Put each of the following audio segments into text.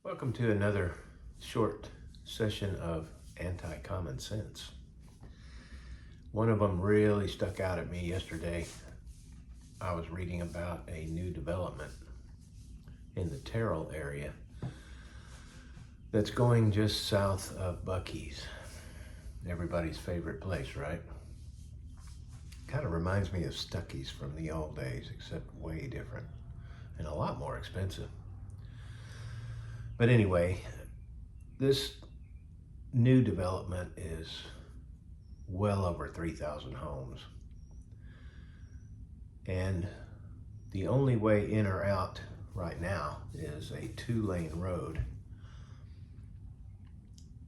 Welcome to another short session of anti-common sense. One of them really stuck out at me yesterday. I was reading about a new development in the Terrell area that's going just south of Buc-ee's. Everybody's favorite place, right? Kind of reminds me of Stuckey's from the old days, except way different and a lot more expensive. But anyway, this new development is well over 3,000 homes. And the only way in or out right now is a 2-lane road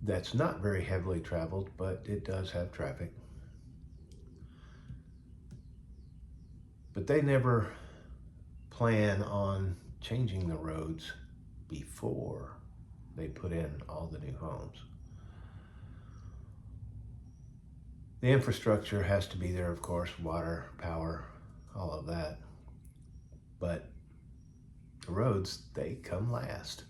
that's not very heavily traveled, but it does have traffic. But they never plan on changing the roads before they put in all the new homes. The infrastructure has to be there, of course, water, power, all of that. But the roads, they come last.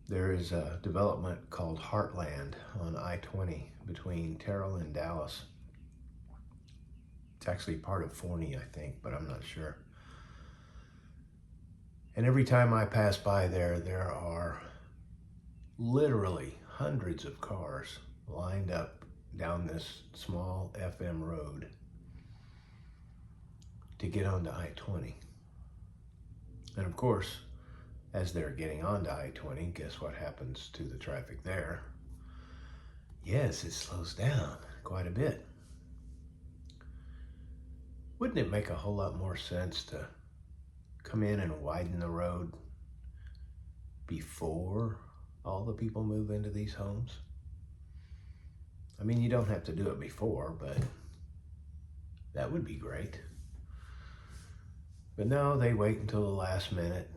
There is a development called Heartland on I-20 between Terrell and Dallas. It's actually part of Forney, I think, but I'm not sure. And every time I pass by there are literally hundreds of cars lined up down this small FM road to get onto I-20. And of course, as they're getting onto I-20, guess what happens to the traffic there? Yes, it slows down quite a bit. Wouldn't it make a whole lot more sense to come in and widen the road before all the people move into these homes? I mean, you don't have to do it before, but that would be great. But no, they wait until the last minute,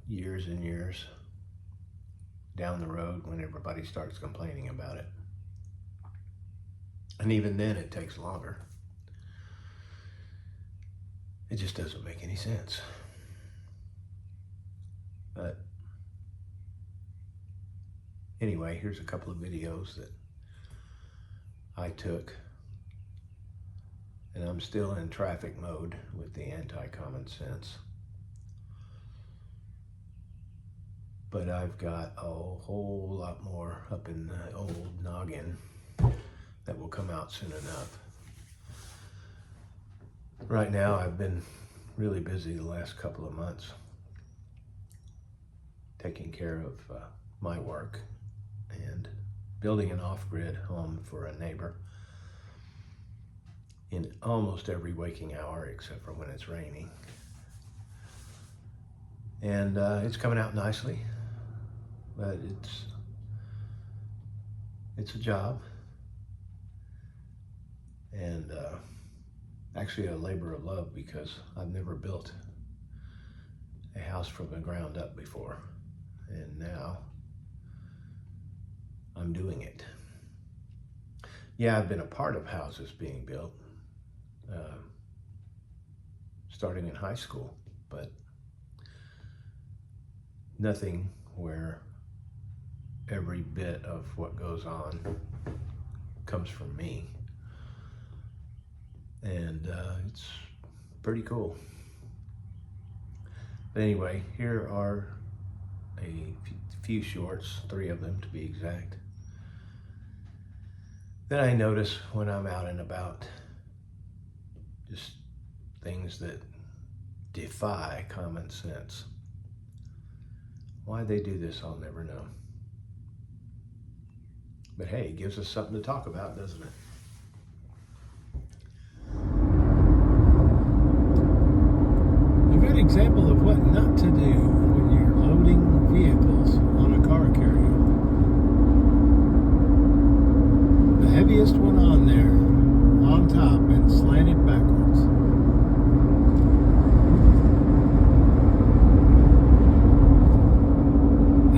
years and years down the road when everybody starts complaining about it. And even then it takes longer. It just doesn't make any sense. But anyway, here's a couple of videos that I took. And I'm still in traffic mode with the anti-common sense. But I've got a whole lot more up in the old noggin that will come out soon enough. Right now, I've been really busy the last couple of months taking care of my work and building an off-grid home for a neighbor in almost every waking hour except for when it's raining. And it's coming out nicely, but it's a job. And actually a labor of love, because I've never built a house from the ground up before, and now I'm doing it. Yeah, I've been a part of houses being built, starting in high school, but nothing where every bit of what goes on comes from me. And it's pretty cool. But anyway, here are a few shorts, 3 of them to be exact, that I notice when I'm out and about. Just things that defy common sense. Why they do this, I'll never know. But hey, it gives us something to talk about, doesn't it? Example of what not to do when you're loading vehicles on a car carrier. The heaviest one on there, on top and slanted backwards.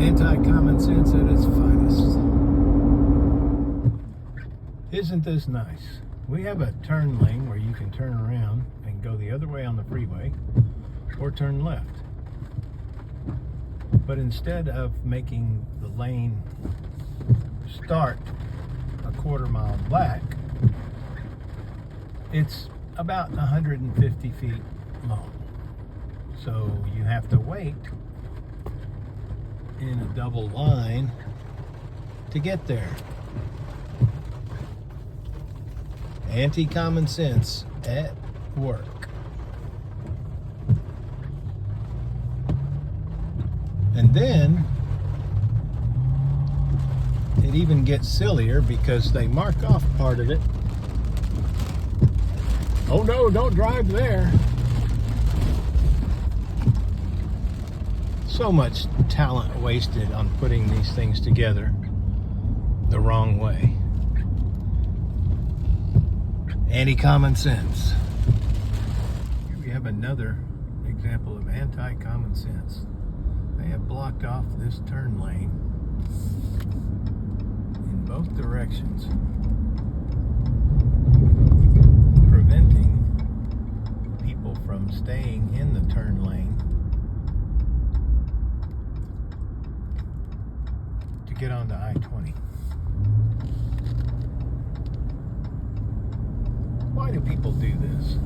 Anti-common sense at its finest. Isn't this nice? We have a turn lane where you can turn around and go the other way on the freeway, or turn left. But instead of making the lane start a quarter mile back, it's about 150 feet long. So you have to wait in a double line to get there. Anti-common sense at work. And then it even gets sillier because they mark off part of it. Oh no, don't drive there. So much talent wasted on putting these things together the wrong way. Anti-common sense. Here we have another example of anti-common sense. They have blocked off this turn lane in both directions, preventing people from staying in the turn lane to get onto I-20. Why do people do this?